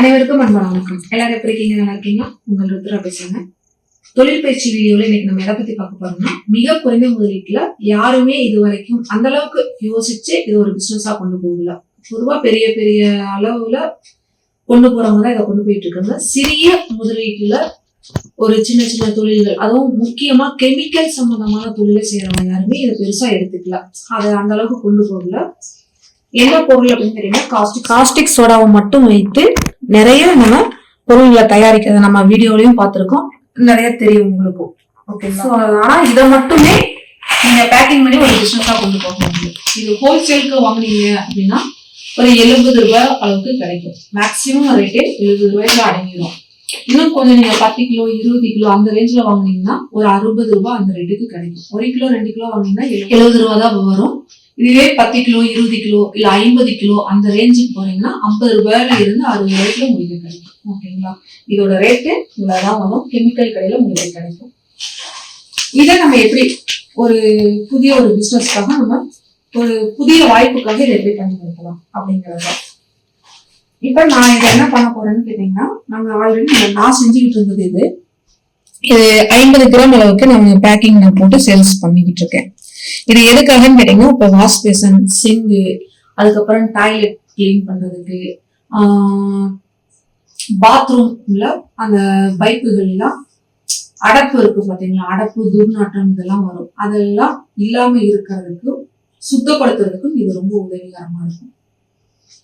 அனைவருக்கும் அன்பான வணக்கம். எல்லாரும் எப்படி இருக்கீங்க? நல்லா இருக்கீங்களா? உங்கள் ருத்ரா பேசுங்க. தொழில் பயிற்சி வீடியோல இன்னைக்கு நம்ம எதை பத்தி பார்க்க போறோம்னா, மிக குறைந்த முதலீட்டுல யாருமே இது வரைக்கும் அந்த அளவுக்கு யோசிச்சு இது ஒரு பிசினஸா கொண்டு போகல. பொதுவா பெரிய பெரிய அளவுல கொண்டு போறவங்க தான் இதை கொண்டு போயிட்டு இருக்காங்க. சிறிய முதலீட்டுல ஒரு சின்ன சின்ன தொழில்கள், அதுவும் முக்கியமா கெமிக்கல் சம்பந்தமான தொழிலை செய்யறவங்க யாருமே இதை பெருசா எடுத்துக்கல. அதை அந்த அளவுக்கு கொண்டு போகல. என்ன பொருள் அப்படின்னு தெரியுமா? காஸ்டிக் சோடாவை மட்டும் வைத்து நிறைய நம்ம பொருள்களை தயாரிக்கிறத நம்ம வீடியோலயும் பார்த்திருக்கோம், நிறைய தெரியும் உங்களுக்கும். ஓகேங்களா? ஆனா இதை மட்டுமே நீங்க பேக்கிங் பண்ணி ஒரு பிசினஸா கொண்டு போக முடியும். இது ஹோல்சேலுக்கு வாங்கினீங்க அப்படின்னா ஒரு 70 ரூபாய் அளவுக்கு கிடைக்கும். மேக்சிமம் ரேட்டே 70 ரூபாய்க்குள்ள அடங்கிடும். இன்னும் கொஞ்சம் நீங்க 10 கிலோ 20 கிலோ அந்த ரேஞ்சில வாங்கினீங்கன்னா ஒரு 60 ரூபாய் அந்த ரேட்டுக்கு கிடைக்கும். 1 கிலோ 2 கிலோ வாங்கினீங்கன்னா 70 ரூபாய் தான் வரும். இதுவே 10 கிலோ 20 கிலோ இல்ல 50 கிலோ அந்த ரேஞ்சுக்கு போனீங்கன்னா 50 ரூபாயில இருந்து 60 ரூபாய்க்குள்ள உங்களுக்கு கிடைக்கும். ஓகேங்களா? இதோட ரேட்டு இவ்வளவுதான் வரும். கெமிக்கல் கடையில உங்களுக்கு கிடைக்கும். இதை நம்ம எப்படி ஒரு புதிய ஒரு பிசினஸ்க்காக நம்ம ஒரு புதிய வாய்ப்புக்காக இதை எப்படி பயன்படுத்தலாம் அப்படிங்கறத இப்ப நான் இதை என்ன பண்ண போறேன்னு கேட்டீங்கன்னா, நாங்க ஆல்ரெடி நான் செஞ்சுக்கிட்டு இருந்தது இது 50 கிராம் அளவுக்கு நம்ம பேக்கிங் போட்டு சேல்ஸ் பண்ணிக்கிட்டு இருக்கேன். இது எதுக்காகன்னு கேட்டீங்கன்னா, இப்ப வாஷ் பேசன், சிங்கு, அதுக்கப்புறம் டாய்லெட் கிளீன் பண்றதுக்கு, பாத்ரூம்ல அந்த பைப்புகள் எல்லாம் அடப்பு இருக்கு பாத்தீங்களா, அடப்பு துர்நாற்றம் இதெல்லாம் வரும், அதெல்லாம் இல்லாம இருக்கிறதுக்கு சுத்தப்படுத்துறதுக்கும் இது ரொம்ப உதவிகரமா இருக்கும்.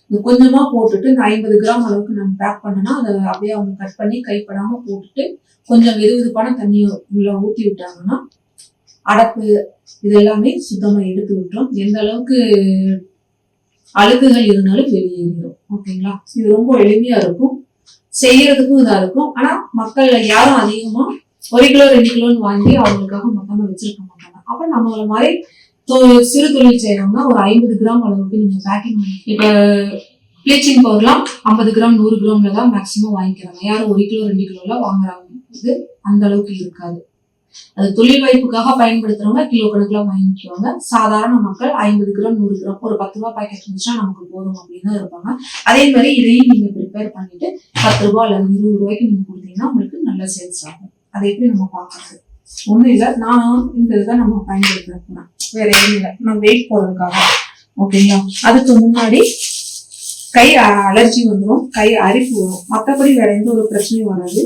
இது கொஞ்சமா போட்டுட்டு இந்த 50 கிராம் அளவுக்கு நம்ம பேக் பண்ணனா அதை அப்படியே அவங்க கட் பண்ணி கைப்படாம போட்டுட்டு கொஞ்சம் வெதுவெதுப்பான தண்ணியை உள்ள ஊத்தி விட்டாங்கன்னா அடப்பு இது எல்லாமே சுத்தமா எடுத்து விட்டுரும். எந்த அளவுக்கு அழுக்குகள் இருந்தாலும் வெளியேறிடும். ஓகேங்களா? இது ரொம்ப எளிமையா இருக்கும், செய்யறதுக்கும் இதா இருக்கும். ஆனா மக்கள் யாரும் அதிகமா 1 கிலோ 2 கிலோன்னு வாங்கி அவங்களுக்காக மொத்தமா வச்சிருக்க மாட்டாங்க. அப்ப நம்மள மாதிரி சிறு தொழில் செய்யறவங்க ஒரு 50 கிராம் அளவுக்கு நீங்க பேக்கிங் பண்ணி, இப்ப ப்ளீச்சிங் பவுடர்லாம் 50 கிராம் 100 கிராம்ல தான் மேக்சிமம் வாங்கிக்கிறாங்க. யாரும் 1 கிலோ 2 கிலோல வாங்குறாங்க. இது அந்த அளவுக்கு இருக்காது. அது தொழில் வாய்ப்புக்காக பயன்படுத்துறவங்க கிலோ கணக்குல வாங்கிக்குவாங்க. சாதாரண மக்கள் 50 கிராம் 100 கிராம் ஒரு 10 ரூபாய் பாக்கெட் இருந்துச்சுன்னா நமக்கு போதும் அப்படின்னு தான் இருப்பாங்க. அதே மாதிரி இதையும் நீங்க ப்ரிப்பேர் பண்ணிட்டு 10 ரூபாய் அல்லது 20 ரூபாய்க்கு நீங்க கொடுத்தீங்கன்னா உங்களுக்கு நல்ல சேல்ஸ் ஆகும். அதை எப்படி நம்ம பார்க்கறது? ஒண்ணும் இல்லை, நான் இந்த இதை நம்ம பயன்படுத்துறேன், வேற எதுவும் இல்லை, நான் வெயிட் போடுறதுக்காக. ஓகேங்களா? அதுக்கு முன்னாடி கை அலர்ஜி வந்துடும், கை அரிப்பு வரும். மற்றபடி வேற எந்த ஒரு பிரச்சனையும் வராது.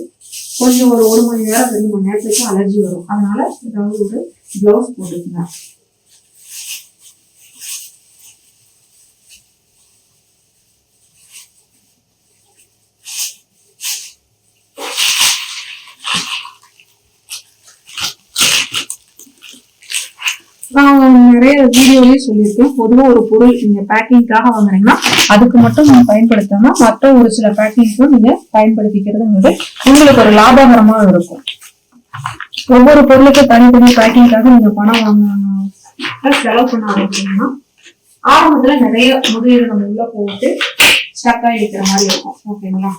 கொஞ்சம் ஒரு 1 மணி நேரம் 2 மணி நேரத்துக்கு அலர்ஜி வரும். அதனால ஏதாவது ஒரு கிளவுஸ் போட்டுக்கங்க. நான் நிறைய வீடியோலயே சொல்லியிருக்கேன், பொதுவாக ஒரு பொருள் நீங்க பேக்கிங்காக வாங்குறீங்கன்னா அதுக்கு மட்டும் நீங்க பயன்படுத்தாம மற்ற ஒரு சில பேக்கிங்க்கும் நீங்க பயன்படுத்திக்கிறது உங்களுக்கு ஒரு லாபகரமா இருக்கும். ஒவ்வொரு பொருளுக்கு தனித்தனி பேக்கிங்காக நீங்க பணம் வாங்க செலவு பண்ண ஆரம்பிச்சீங்கன்னா ஆரம்பத்துல நிறைய முதலீடு நம்ம உள்ள போட்டு ஸ்டக்கா இருக்கிற மாதிரி இருக்கும். ஓகேங்களா?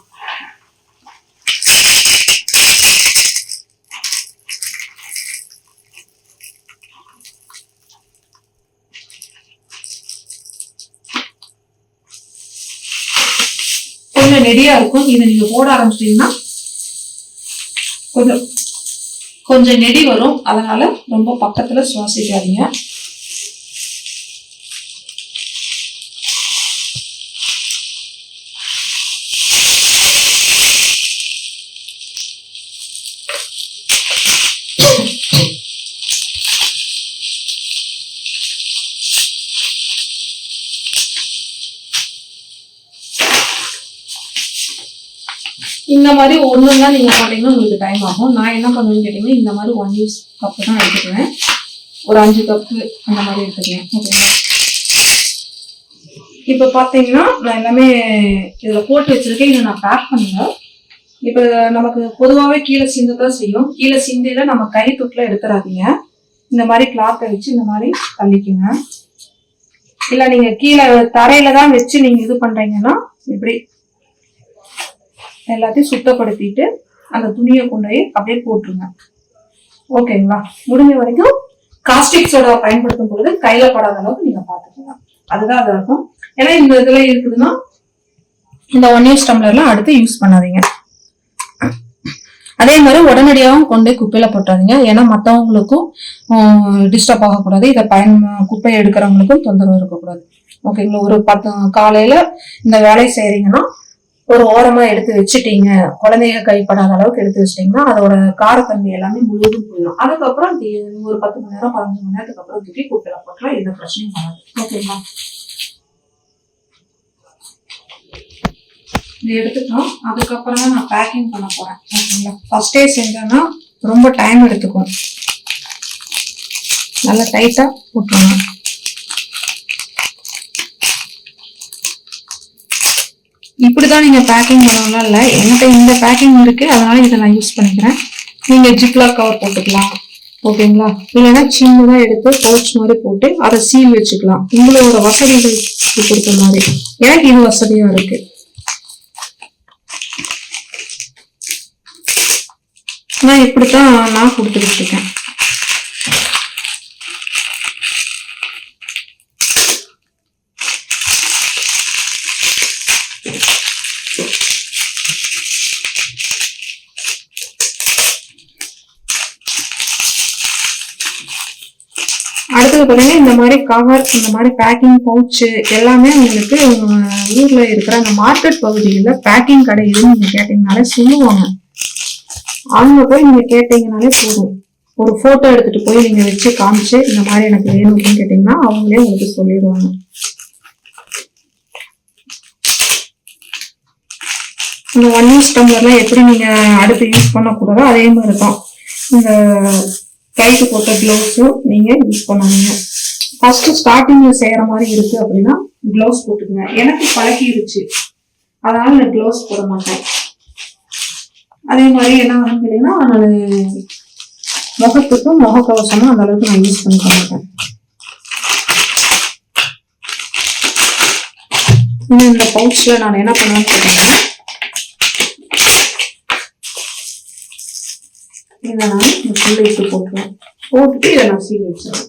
கொஞ்சம் நெடியா இருக்கும். இதை நீங்க போட ஆரம்பிச்சிட்டீங்கன்னா கொஞ்சம் நெடி வரும். அதனால ரொம்ப பக்கத்துல சுவாசிக்காதீங்க. இந்த மாதிரி ஒண்ணுதான் நீங்க போட்டீங்கன்னா உங்களுக்கு டைம் ஆகும். நான் என்ன பண்ணுவேன்னு கேட்டீங்கன்னா, இந்த மாதிரி 1 யூஸ் கப்பு தான் எடுத்துக்குவேன். ஒரு 5 கப்பு அந்த மாதிரி எடுத்துக்குவேன். ஓகேங்களா? இப்ப பாத்தீங்கன்னா நான் எல்லாமே இதுல போட்டு வச்சிருக்கேன். இதை நான் பேக் பண்ணல. இப்ப நமக்கு பொதுவாகவே கீழே சிந்ததான் செய்யும். கீழே சிந்தையில நம்ம கை தொட்டுல எடுத்துறாதீங்க. இந்த மாதிரி கிளாத்தை வச்சு இந்த மாதிரி தள்ளிக்குங்க. இல்ல நீங்க கீழே தரையில தான் வச்சு நீங்க இது பண்றீங்கன்னா இப்படி எல்லாத்தையும் சுத்தப்படுத்திட்டு அந்த துணியை கொண்டு போய் அப்படியே போட்டுருங்க. ஓகேங்களா? முடிஞ்ச வரைக்கும் காஸ்டிக் சோடா பயன்படுத்தும் பொழுது கையில படாத அளவுக்கு நீங்க பாத்துக்கோங்க. அதுதான் அது இருக்கும். ஏன்னா இந்த இதுல இருக்குதுன்னா இந்த 1 யூஸ் டம்ளர்ல அடுத்து யூஸ் பண்ணாதீங்க. அதே மாதிரி உடனடியாகவும் கொண்டு குப்பையில போட்டாதீங்க. ஏன்னா மற்றவங்களுக்கும் டிஸ்டர்ப் ஆகக்கூடாது. இதை குப்பையை எடுக்கிறவங்களுக்கும் தொந்தரவு இருக்கக்கூடாது. ஓகேங்களா? ஒரு 10 காலையில இந்த வேலையை செய்யறீங்கன்னா ஒரு ஓரமா எடுத்து வச்சுட்டீங்க, குழந்தைங்க கைப்படாத அளவுக்கு எடுத்து வச்சிட்டீங்கன்னா அதோட காரத்தன்மை எல்லாமே முழுவதும் போயிடும். அதுக்கப்புறம் ஒரு 10 மணி நேரம் 15 மணி நேரத்துக்கு அப்புறம் தூக்கி குப்பையில போட்டலாம். எந்த பிரச்சனையும் வராது. ஓகேங்களா? இது எடுத்துட்டோம். அதுக்கப்புறம் தான் நான் பேக்கிங் பண்ண போறேன். ஓகேங்களா? ஃபர்ஸ்டே செஞ்சேன்னா ரொம்ப டைம் எடுத்துக்கும். நல்லா டைட்டா போட்டுருங்க. இப்படிதான் நீங்க பேக்கிங் பண்ணலாம் இல்ல, என்கிட்ட இந்த பேக்கிங் இருக்கு, அதனால இதை நான் யூஸ் பண்ணிக்கிறேன். நீங்க ஜிப்லாக் கவர் போட்டுக்கலாம். ஓகேங்களா? இல்லைன்னா சின்னதா எடுத்து பவுச் மாதிரி போட்டு அதை சீல் வச்சுக்கலாம். உங்களோட வசதிகளுக்கு கொடுத்த மாதிரி. எனக்கு இது வசதியா இருக்கு. நான் இப்படித்தான் நான் கொடுத்துக்கிட்டு இருக்கேன். அடுத்தது பாத்தீங்கன்னா இந்த மாதிரி கவர், இந்த மாதிரி பேக்கிங் பவுச்சு எல்லாமே உங்களுக்கு ஊர்ல இருக்கிற அந்த மார்க்கெட் பகுதியில பேக்கிங் கடை எதுன்னு நீங்க கேட்டீங்கனாலே சொல்லுவாங்க. அவங்க போய் நீங்க கேட்டீங்கனாலே போதும். ஒரு போட்டோ எடுத்துட்டு போய் நீங்க வச்சு காமிச்சு இந்த மாதிரி எனக்கு வேணும் அப்படின்னு கேட்டீங்கன்னா அவங்களே உங்களுக்கு சொல்லிடுவாங்க. இந்த 1 யூஸ் டம்ளர்லாம் எப்படி நீங்க அடுத்து யூஸ் பண்ணக்கூடாதோ அதே மாதிரி தான் இந்த கைக்கு போட்ட கிளவுஸும் நீங்க யூஸ் பண்ணாதீங்க. ஃபர்ஸ்ட் ஸ்டார்டிங்ல செய்யற மாதிரி இருக்கு அப்படின்னா கிளவுஸ் போட்டுக்கோங்க. எனக்கு பழகிருச்சு, அதனால நான் கிளவுஸ் போட மாட்டேன். அதே மாதிரி என்ன ஆகும் கேட்டீங்கன்னா நான் முகத்துக்கும் முகக்கவசமும் அந்த அளவுக்கு நான் யூஸ் பண்ணிக்க மாட்டேன். இந்த பவுச்ல நான் என்ன பண்ணுவேன்னு கேட்டீங்கன்னா இதை நான் இந்த புல்ல இட்டு போட்டுருவேன். போட்டுட்டு இதை நான் சீல் வச்சிருவேன்.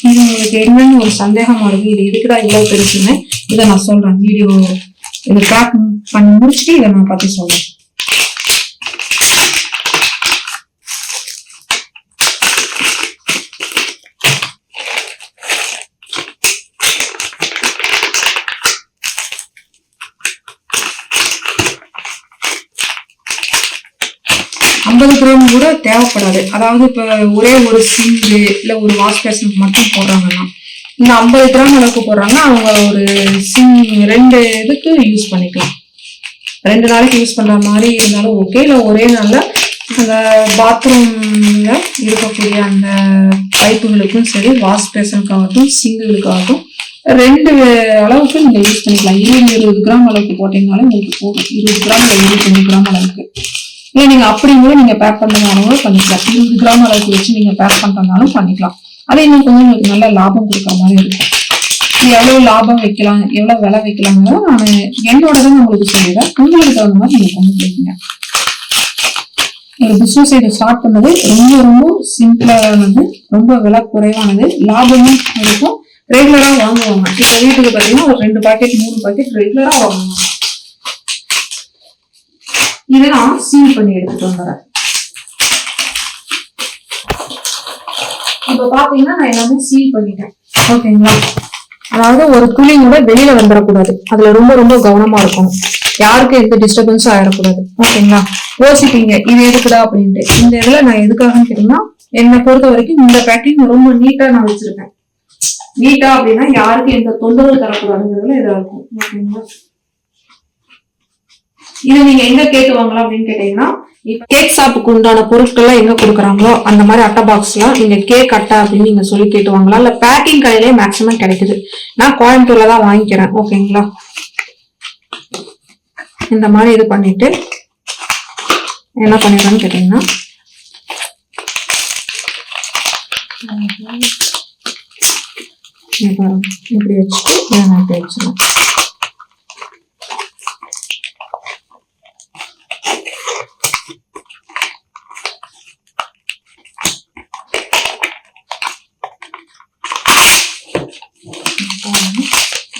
இது உங்களுக்கு என்னன்னு ஒரு சந்தேகம் வருது, இது எதுக்குடா இவ்வளவு பெருசுன்னு. இதை நான் சொல்றேன். வீடியோ இதை ட்ராக் பண்ணி முடிச்சுட்டு இதை நான் பத்தி சொல்றேன். கிராம் கூட தேவைப்படாது. அதாவது இப்ப ஒரே ஒரு சிங்கு இல்ல ஒரு வாஷ் பேஷனுக்கு மட்டும் போடுறாங்கன்னா இந்த 50 கிராம் அளவுக்கு போடுறாங்க. அவங்க ஒரு 2 இதுக்கு யூஸ் பண்ணிக்கலாம். 2 நாளைக்கு யூஸ் பண்ற மாதிரி இருந்தாலும் ஓகே. இல்ல ஒரே நாள்ல அந்த பாத்ரூம்ல இருக்கக்கூடிய அந்த பைப்புகளுக்கும் சரி, வாஷ் பேஷனுக்காகட்டும் சிங்குகளுக்காகட்டும் 2 அளவுக்கு நீங்க யூஸ் பண்ணிக்கலாம். 20 கிராம் அளவுக்கு போட்டீங்கனாலும் உங்களுக்கு போதும். 20 கிராம் இல்ல 25 கிராம் அளவுக்கு. இல்ல நீங்க அப்படி கூட நீங்க பேக் பண்றதுனாலும் பண்ணிக்கலாம். 20 கிராம் அளவுக்கு வச்சு நீங்க பேக் பண்றதுனாலும் பண்ணிக்கலாம். அது இன்னும் கொஞ்சம் உங்களுக்கு நல்ல லாபம் கொடுக்குற மாதிரி இருக்கும். எவ்வளவு லாபம் வைக்கலாம், எவ்வளவு விலை வைக்கலாம்னு நான் என்னோடதான் உங்களுக்கு சொல்லிடுறேன். உங்களுக்கு தகுந்த மாதிரி நீங்க கொண்டு போயிருக்கீங்க. ஒரு பிசினஸ் இதை ஸ்டார்ட் பண்ணது ரொம்ப ரொம்ப சிம்பிளானது, ரொம்ப விலை குறைவானது, லாபமும் இருக்கும். ரெகுலரா வாங்குவாங்க. இப்ப வீட்டுக்கு பாத்தீங்கன்னா ஒரு 2 பாக்கெட் 3 பாக்கெட் ரெகுலரா வாங்குவாங்க. இதை நான் சீல் பண்ணி எடுத்துட்டு வந்துடுறேன். இப்ப பாத்தீங்கன்னா நான் எல்லாமே சீல் பண்ணிட்டேன். ஓகேங்களா? அதாவது ஒரு துளி கூட வெளியில வந்துடக்கூடாது. அதுல ரொம்ப ரொம்ப கவனமா இருக்கணும். யாருக்கும் எந்த டிஸ்டர்பன்ஸும் ஆயிடக்கூடாது. ஓகேங்களா? யோசிப்பீங்க இது எதுக்குடா அப்படின்ட்டு. இந்த இதுல நான் எதுக்காகன்னு கேட்டீங்கன்னா என்னை பொறுத்த வரைக்கும் இந்த பேக்கிங் ரொம்ப நீட்டா நான் வச்சிருக்கேன். நீட்டா அப்படின்னா யாருக்கும் எந்த தொந்தரவு தரக்கூடாதுங்கிறதுல இதா இருக்கும். ஓகேங்களா? இதை நீங்க எங்க கேட்டு வாங்கலாம் அப்படின்னு கேட்டீங்கன்னா இப்ப கேக் ஷாப்புக்கு உண்டான பொருட்கள்லாம் எங்க கொடுக்குறாங்களோ அந்த மாதிரி அட்டை பாக்ஸ்லாம் நீங்க கேக் அட்டை அப்படின்னு நீங்க சொல்லி கேட்டு வாங்கலாம். இல்ல பேக்கிங் கடையிலே மேக்சிமம் கிடைக்குது. நான் கோயம்புத்தூர்ல தான் வாங்கிக்கிறேன். ஓகேங்களா? இந்த மாதிரி இது பண்ணிட்டு என்ன பண்ணிடுறேன்னு கேட்டீங்கன்னா இப்படி வச்சுட்டு நான் வச்சிருவேன்.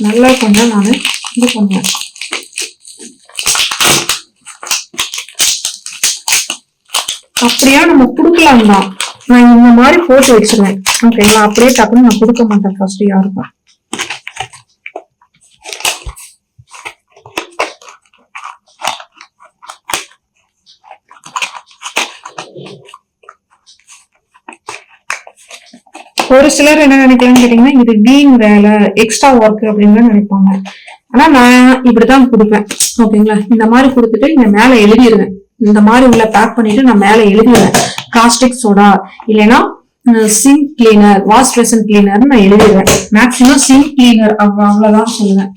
நல்லா கொஞ்சம் நான் இது பண்ணுவேன். அப்படியா நம்ம குடுக்கலாம் தான். நான் இந்த மாதிரி போட்டு வச்சிருவேன். ஓகேங்களா? அப்படியே டக்குன்னு நான் கொடுக்க மாட்டேன் ஃபர்ஸ்ட் யாருக்கும். ஒரு சிலர் என்ன நினைக்கலாம்னு கேட்டீங்கன்னா இது வீண் வேலை, எக்ஸ்ட்ரா ஒர்க் அப்படின்னு நினைப்பாங்க. ஆனா நான் இப்படிதான் கொடுப்பேன். ஓகேங்களா? இந்த மாதிரி கொடுத்துட்டு இந்த மேல எழுதிடுவேன். இந்த மாதிரி உள்ள பேக் பண்ணிட்டு நான் மேல எழுதிடுவேன். காஸ்டிக் சோடா இல்லைன்னா sink cleaner, wash basin cleaner நான் எழுதிடுவேன். மேக்சிமம் சிங்க் கிளீனர் அவ்வளவுதான் சொல்லுவேன்.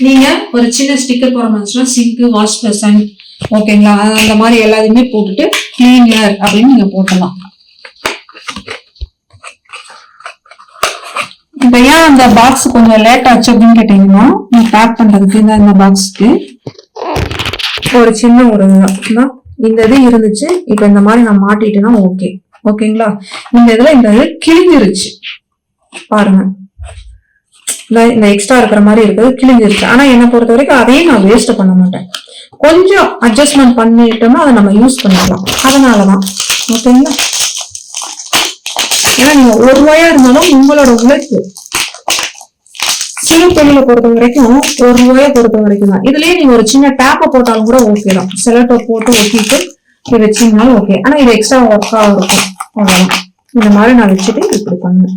நீங்க ஒரு சின்ன ஸ்டிக்கர் போற மாதிரி சிங்க், வாஷ் பேசன், ஓகேங்களா, அந்த மாதிரி எல்லாத்தையுமே போட்டுட்டு கிளீனர் அப்படின்னு நீங்க போட்டலாம். இப்ப ஏன் அந்த பாக்ஸ் கொஞ்சம் லேட் ஆச்சு அப்படின்னு கேட்டீங்கன்னா, நான் பேக் பண்றதுக்கு இந்த பாக்ஸ்க்கு ஒரு சின்ன ஒரு இந்த இது இருந்துச்சு. இப்ப இந்த மாதிரி நான் மாட்டிட்டேன்னா ஓகே. ஓகேங்களா? இந்த இதுல இந்த இது கிழிஞ்சிருச்சு பாருங்க. இந்த எக்ஸ்ட்ரா இருக்கிற மாதிரி இருக்குது, கிழிஞ்சிருச்சு. ஆனா என்னை பொறுத்த வரைக்கும் அதையும் நான் வேஸ்ட் பண்ண மாட்டேன். கொஞ்சம் அட்ஜஸ்ட்மெண்ட் பண்ணிட்டோம்னா அதை நம்ம யூஸ் பண்ணிக்கலாம். அதனாலதான். ஓகேங்களா? ஏன்னா நீங்க ₹1 இருந்தாலும் உங்களோட உழைப்பு. சிறு தொழிலை பொறுத்த வரைக்கும் ₹1 பொறுத்த வரைக்கும் தான். இதுலயே நீங்க ஒரு சின்ன டேப்பை போட்டாலும் கூட ஓகே தான். செலட்டோ போட்டு ஒட்டிட்டு இது வச்சீங்கனாலும் ஓகே. ஆனா இது எக்ஸ்ட்ரா ஒர்க்கா இருக்கும். அவ்வளவுதான். இந்த மாதிரி நான் வச்சுட்டு இப்படி பண்ணுவேன்.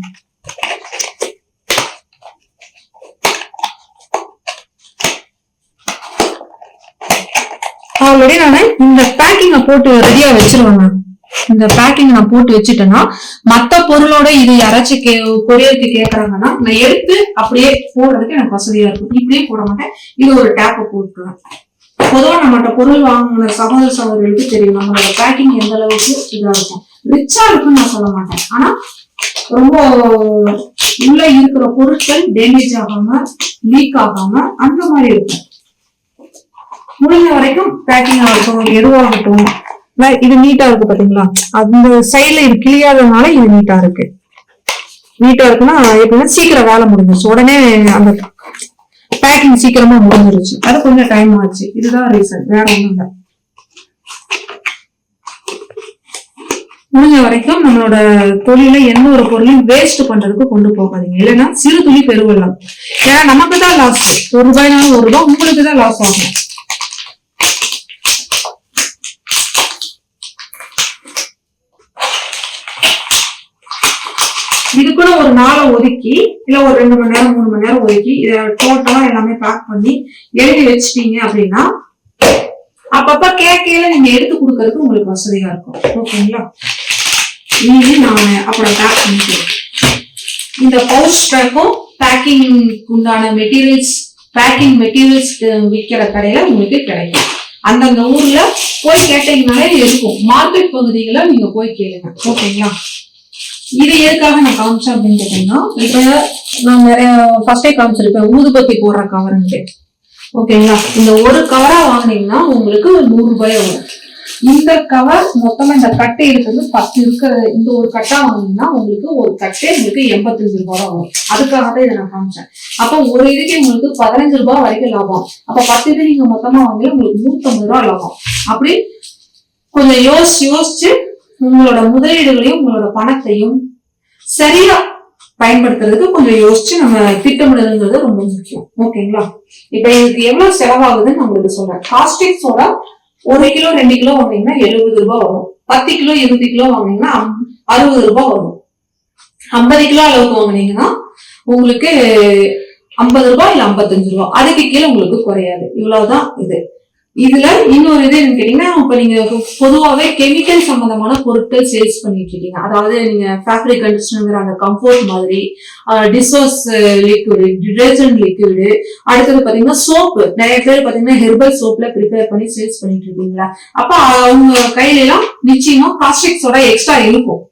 ஆல்ரெடி நான் இந்த பேக்கிங்க போட்டு ரெடியா வச்சிருவேன். இந்த பேக்கிங் நான் போட்டு வச்சுட்டேன்னா மத்த பொருளோட இது யாராச்சும் கொரியருக்கு கேக்குறாங்கன்னா நான் எடுத்து அப்படியே போடுறதுக்கு எனக்கு வசதியா இருக்கும். இப்படியே போட மாட்டேன். இது ஒரு டேப்பை போட்டுருவேன். பொதுவா நம்மகிட்ட பொருள் வாங்கின சகோதர சகோதரிகளுக்கு தெரியும் நம்மளோட பேக்கிங் எந்த அளவுக்கு இதா இருக்கும். ரிச்சா இருக்குன்னு நான் சொல்ல மாட்டேன். ஆனா ரொம்ப உள்ள இருக்கிற பொருட்கள் டேமேஜ் ஆகாம, லீக் ஆகாம அந்த மாதிரி இருக்கும். முடிஞ்ச வரைக்கும் பேக்கிங் ஆகட்டும், எதுவாகட்டும், இது நீட்டா இருக்கு பாத்தீங்களா? அந்த சைட்ல இது கிளியாததுனால இது நீட்டா இருக்கு. நீட்டா இருக்குன்னா எப்படின்னா சீக்கிரம் வேலை முடிஞ்சிருச்சு. உடனே அந்த பேக்கிங் சீக்கிரமா முடிஞ்சிருச்சு. அது கொஞ்சம் டைம் ஆச்சு. இதுதான் ரீசன், வேற ஒண்ணும் இல்லை. முடிஞ்ச வரைக்கும் நம்மளோட தொழில எந்த ஒரு பொருளையும் வேஸ்ட் பண்றதுக்கு கொண்டு போகாதீங்க. இல்லைன்னா சிறு துளி பெருவெள்ளம். ஏன்னா நமக்கு தான் லாஸ். ₹1 ₹1 உங்களுக்கு தான் லாஸ் ஆகும். இதுக்குள்ள ஒரு நாளை ஒதுக்கி இல்ல ஒரு 2 மணி நேரம் 3 மணி நேரம் ஒதுக்கி இதை டோட்டலா எல்லாமே பேக் பண்ணி எழுதி வச்சுட்டீங்க அப்படின்னா அப்பப்ப கேட்கையில நீங்க எடுத்து கொடுக்கறதுக்கு உங்களுக்கு வசதியா இருக்கும். ஓகேங்களா? இனி நான் அப்புறம் பேக் பண்ணிக்கிறேன். இந்த பவுச் பேக்கும் பேக்கிங் உண்டான மெட்டீரியல்ஸ், பேக்கிங் மெட்டீரியல்ஸ் விற்கிற கடையில உங்களுக்கு கிடைக்கும். அந்தந்த ஊர்ல போய் கேட்டீங்கனாலே இருக்கும். மார்க்கெட் பகுதிகளை நீங்க போய் கேளுங்க. ஓகேங்களா? இது எதுக்காக நான் காமிச்சேன் அப்படின்னு கேட்டீங்கன்னா, இப்ப நான் நிறைய ஃபர்ஸ்டே காமிச்சிருப்பேன் ஊதுபத்தி போடுற கவர்ன்ட்டு. ஓகேங்களா? இந்த ஒரு கவரா வாங்கினீங்கன்னா உங்களுக்கு ₹100 வரும். இந்த கவர் மொத்தமா இந்த கட்டை இருக்கிறது 10 இருக்கிற இந்த ஒரு கட்டா வாங்கினீங்கன்னா உங்களுக்கு ஒரு கட்டே உங்களுக்கு ₹85 வரும். அதுக்காக தான் இதை நான் காமிச்சேன். அப்ப ஒரு இதுக்கு உங்களுக்கு ₹15 வரைக்கும் லாபம். அப்ப 10 இது நீங்க மொத்தமா வாங்கல உங்களுக்கு ₹150 லாபம். அப்படி கொஞ்சம் யோசிச்சு உங்களோட முதலீடுகளையும் உங்களோட பணத்தையும் சரியா பயன்படுத்துறதுக்கு கொஞ்சம் யோசிச்சு நம்ம திட்டமிடுறதுங்கிறது ரொம்ப முக்கியம். ஓகேங்களா? இப்ப இதுக்கு எவ்வளவு செலவாகுதுன்னு நான் உங்களுக்கு சொல்றேன். காஸ்டிக் சோடா 1 கிலோ 2 கிலோ வாங்கினீங்கன்னா ₹70 வரும். 10 கிலோ 20 கிலோ வாங்கினீங்கன்னா ₹60 வரும். 50 கிலோ அளவுக்கு வாங்கினீங்கன்னா உங்களுக்கு ₹50 இல்ல ₹55. அதுக்கு கீழே உங்களுக்கு குறையாது. இவ்வளவுதான் இது. இதுல இன்னொரு இது கேட்டீங்கன்னா, இப்ப நீங்க பொதுவாவே கெமிக்கல் சம்பந்தமான பொருட்கள் சேல்ஸ் பண்ணிட்டு இருக்கீங்க. அதாவது நீங்க ஃபேப்ரிக் கண்டிஷனர், அந்த கம்ஃபோர்ட் மாதிரி, டிஷ்வாஷ் லிக்விடு, டிடர்ஜென்ட் லிக்விடு, அடுத்தது பாத்தீங்கன்னா சோப்பு. நிறைய பேர் பாத்தீங்கன்னா ஹெர்பல் சோப்ல ப்ரிப்பேர் பண்ணி சேல்ஸ் பண்ணிட்டு இருக்கீங்களா? அப்ப அவங்க கையில எல்லாம் நிச்சயமா காஸ்டிக் சோடா எக்ஸ்ட்ரா இருக்கும்.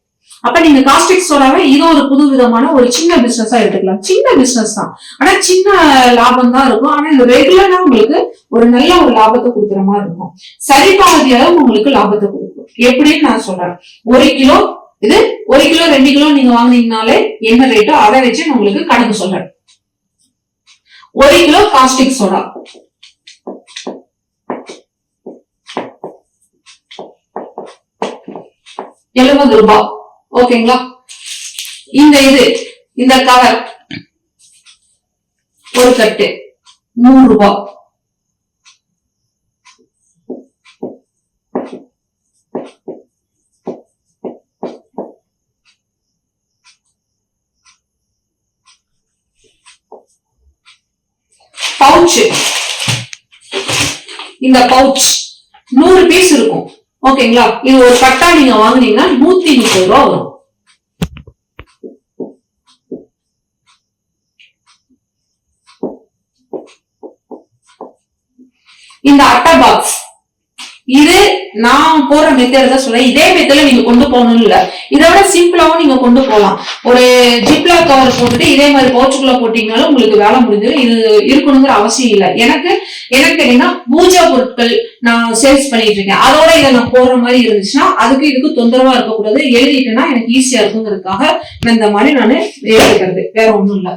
அப்ப நீங்க காஸ்டிக் சோடாவை இது ஒரு புது விதமான ஒரு சின்ன பிசினஸா எடுத்துக்கலாம். சின்ன பிசினஸ் தான், ஆனா சின்ன லாபம் தான் இருக்கும். ஆனா இது ரெகுலரா உங்களுக்கு ஒரு நல்ல ஒரு லாபத்தை கொடுக்குற மாதிரி இருக்கும். சரிபாதி அளவு உங்களுக்கு லாபத்தை கொடுக்கும். எப்படின்னு நான் சொல்றேன். 1 கிலோ இது 1 கிலோ 2 கிலோ நீங்க வாங்கினீங்கனாலே என்ன ரேட்டோ அதை வச்சு நான் உங்களுக்கு கணக்கு சொல்றேன். 1 கிலோ காஸ்டிக் சோடா. ₹70. ஓகேங்களா? இந்த கவர் ஒரு கட்டு ₹100. பவுச், இந்த பவுச் 100 பீஸ் இருக்கும். ஓகேங்களா? இது ஒரு கட்டா நீங்க வாங்குனீங்கன்னா ₹130 வரும். இந்த அட்டை பாக்ஸ், இது நான் போற மெத்தட் தான் சொல்றேன். இதே மெத்தட்ல நீங்க கொண்டு போகணும் இல்ல, இதோட சிம்பிளாவும் நீங்க கொண்டு போகலாம். ஒரு ஜிப்லா கவர் போட்டுட்டு இதே மாதிரி பவுச்சுக்குள்ள போட்டீங்கன்னாலும் உங்களுக்கு வேலை முடிஞ்சது. இது இருக்கணுங்கிற அவசியம் இல்லை. எனக்கு என்னன்னா பூஜா பொருட்கள் நான் சேல்ஸ் பண்ணிட்டு இருக்கேன். அதோட இதை நான் போடுற மாதிரி இருந்துச்சுன்னா அதுக்கு இதுக்கு தொந்தரவா இருக்கக்கூடாது. எழுதிட்டேன்னா எனக்கு ஈஸியா இருக்குங்கிறதுக்காக நான் இந்த மாதிரி நான் எழுதிக்கிறது, வேற ஒண்ணும் இல்லை.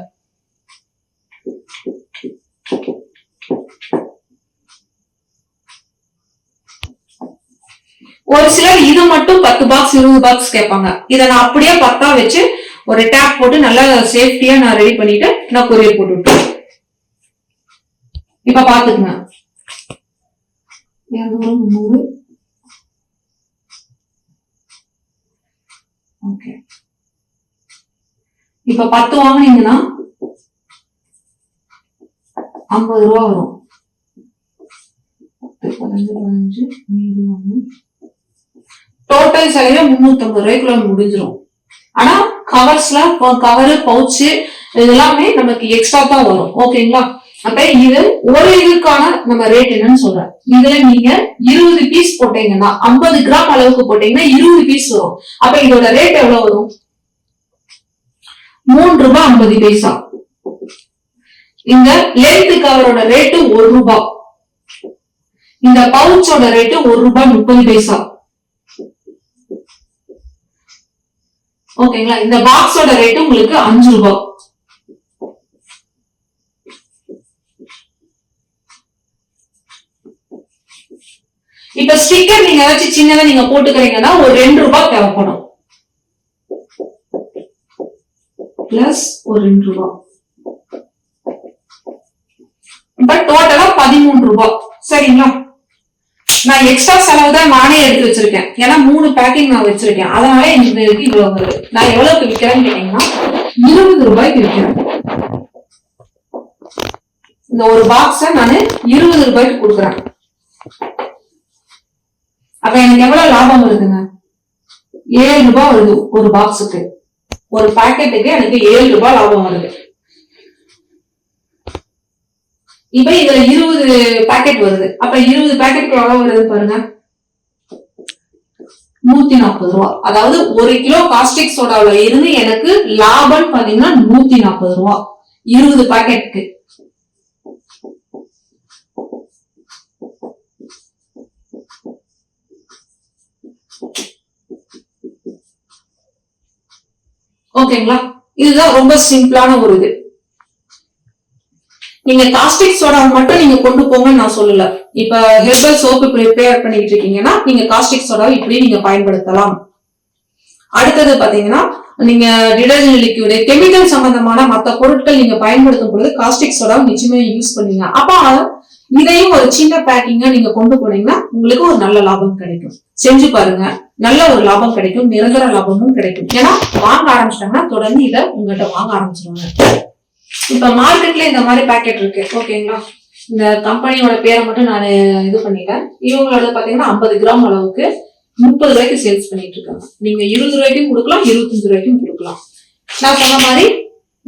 ஒரு சிலர் இது மட்டும் 10 பாக்ஸ் 20 பாக்ஸ் கேட்பாங்க. இதை நான் அப்படியே 10 வச்சு ஒரு டேப் போட்டு நல்லா சேஃப்டியா நான் ரெடி பண்ணிட்டு நான் கொரியர் போட்டு விட்டேன். இப்ப பாத்துக்குங்க, 200 300. ஓகே, இப்ப 10 வாங்குனீங்கன்னா ₹50 வரும். 15 15 மீதி 1. டோட்டல் செலவே ₹350 முடிஞ்சிடும். ஆனா கவர்ஸ்ல கவரு பவுச்சு இதெல்லாமே நமக்கு எக்ஸ்ட்ரா தான் வரும். ஓகேங்களா? அப்ப இது ஒரு இதுக்கான நம்ம ரேட் என்னன்னு சொல்றேன். இதுல நீங்க 20 பீஸ் போட்டீங்கன்னா 50 கிராம் அளவுக்கு போட்டீங்கன்னா 20 பீஸ் வரும். அப்ப இதோட ரேட் எவ்வளவு வரும்? ₹3.50. இந்த லென்த் கவரோட ரேட்டு ₹1. இந்த பவுச்சோட ரேட்டு ₹1.30. ஓகேங்களா? இந்த பாக்ஸோட ரேட்டு உங்களுக்கு ₹5. இப்ப ஸ்டிக்கர் நீங்க ஏதாச்சும் சின்னதா நீங்க போட்டுக்கிறீங்கன்னா ஒரு ₹2 தேவைப்படும். பிளஸ் ஒரு ₹2. இப்ப டோட்டலா ₹13. சரிங்களா? நான் எக்ஸ்ட்ரா செலவு தான் நானே எடுத்து வச்சிருக்கேன். ஏன்னா 3 பேக்கிங் நான் வச்சிருக்கேன். அதனால எனக்கு இவ்வளவு வருது. நான் எவ்வளவுக்கு விற்கிறேன்னு கேட்டீங்கன்னா ₹20 விற்கிறேன். இந்த ஒரு பாக்ஸ நான் ₹20 கொடுக்குறேன். அப்ப எனக்கு எவ்வளவு லாபம் வருதுங்க? ₹7 வருது ஒரு பாக்ஸுக்கு. ஒரு பாக்கெட்டுக்கு எனக்கு ₹7 லாபம் வருது. இப்ப இதுல 20 பாக்கெட் வருது. அப்ப 20 பாக்கெட் எவ்வளவு வருது பாருங்க, ₹140. அதாவது 1 கிலோ காஸ்டிக் சோடாவில இருந்து எனக்கு லாபம் பாத்தீங்கன்னா ₹140 20 பாக்கெட்டுக்கு. ஓகேங்களா? இதுதான் ரொம்ப சிம்பிளான ஒரு இது. நீங்க காஸ்டிக் சோடா மட்டும் நீங்க கொண்டு போங்கன்னு நான் சொல்லல. இப்ப ஹெர்பல் சோப்பு ப்ரிப்பேர் பண்ணிட்டு இருக்கீங்கன்னா நீங்க காஸ்டிக் சோடாவை இப்படி நீங்க பயன்படுத்தலாம். அடுத்தது பாத்தீங்கன்னா நீங்க டிடர்ஜென்ட் லிக்விட் கெமிக்கல் சம்பந்தமான மற்ற பொருட்கள் நீங்க பயன்படுத்தும் பொழுது காஸ்டிக் சோடாவை நிச்சயமா யூஸ் பண்ணுவீங்க. அப்ப இதையும் ஒரு சின்ன பேக்கிங்கா நீங்க கொண்டு போனீங்கன்னா உங்களுக்கு ஒரு நல்ல லாபம் கிடைக்கும். செஞ்சு பாருங்க, நல்ல ஒரு லாபம் கிடைக்கும், நிரந்தர லாபமும் கிடைக்கும். ஏன்னா வாங்க ஆரம்பிச்சிட்டாங்கன்னா தொடர்ந்து இதை உங்கள்கிட்ட வாங்க ஆரம்பிச்சிருவாங்க. இப்ப மார்க்கெட்ல இந்த மாதிரி பேக்கெட் இருக்கு. ஓகேங்களா? இந்த கம்பெனியோட பேரை மட்டும் நான் இது பண்ணிட்டேன். இவங்களோட பாத்தீங்கன்னா 50 கிராம் அளவுக்கு ₹30 சேல்ஸ் பண்ணிட்டு இருக்காங்க. நீங்க ₹20 கொடுக்கலாம், ₹25 கொடுக்கலாம். நான் சொன்ன மாதிரி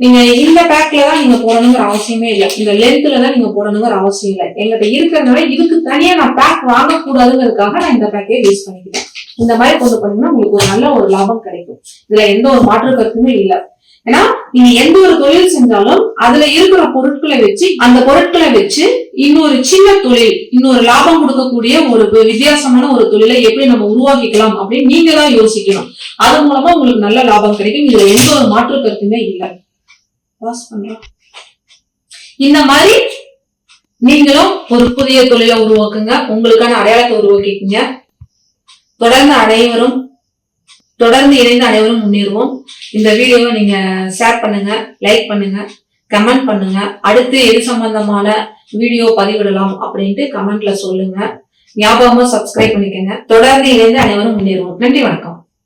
நீங்க இந்த பேக்ல தான் நீங்க போடணுங்கிற அவசியமே இல்லை. இந்த லென்த்ல தான் நீங்க போடணுங்கிற அவசியம் இல்லை. எங்கிட்ட இருக்கிறதுனால இதுக்கு தனியா நான் பேக் வாங்கக்கூடாதுங்கிறதுக்காக நான் இந்த பேக்கே யூஸ் பண்ணிக்கிட்டேன். இந்த மாதிரி கொண்டு போனீங்கன்னா உங்களுக்கு ஒரு நல்ல ஒரு லாபம் கிடைக்கும். இதுல எந்த ஒரு மாற்று கருத்துமே இல்லை. ஏன்னா நீங்க எந்த ஒரு தொழில் செஞ்சாலும் அதுல இருக்கிற பொருட்களை வச்சு அந்த பொருட்களை வச்சு இன்னொரு சின்ன தொழில், இன்னொரு லாபம் கொடுக்கக்கூடிய ஒரு வித்தியாசமான ஒரு தொழிலை எப்படி நம்ம உருவாக்கிக்கலாம் அப்படின்னு நீங்க தான் யோசிக்கணும். அது மூலமா உங்களுக்கு நல்ல லாபம் கிடைக்கும். இதுல எந்த ஒரு மாற்று கருத்துமே இல்லை. இந்த மாதிரி நீங்களும் ஒரு புதிய தொழிலை உருவாக்குங்க, உங்களுக்கான அடையாளத்தை உருவாக்கிக்கங்க. தொடர்ந்து இணைந்து அனைவரும் முன்னேறுவோம். இந்த வீடியோவை நீங்க ஷேர் பண்ணுங்க, லைக் பண்ணுங்க, கமெண்ட் பண்ணுங்க. அடுத்து எது சம்பந்தமான வீடியோ பதிவிடலாம் அப்படின்ட்டு கமெண்ட்ல சொல்லுங்க. ஞாபகமா சப்ஸ்கிரைப் பண்ணிக்கங்க. தொடர்ந்து இணைந்து அனைவரும் முன்னேறுவோம். நன்றி, வணக்கம்.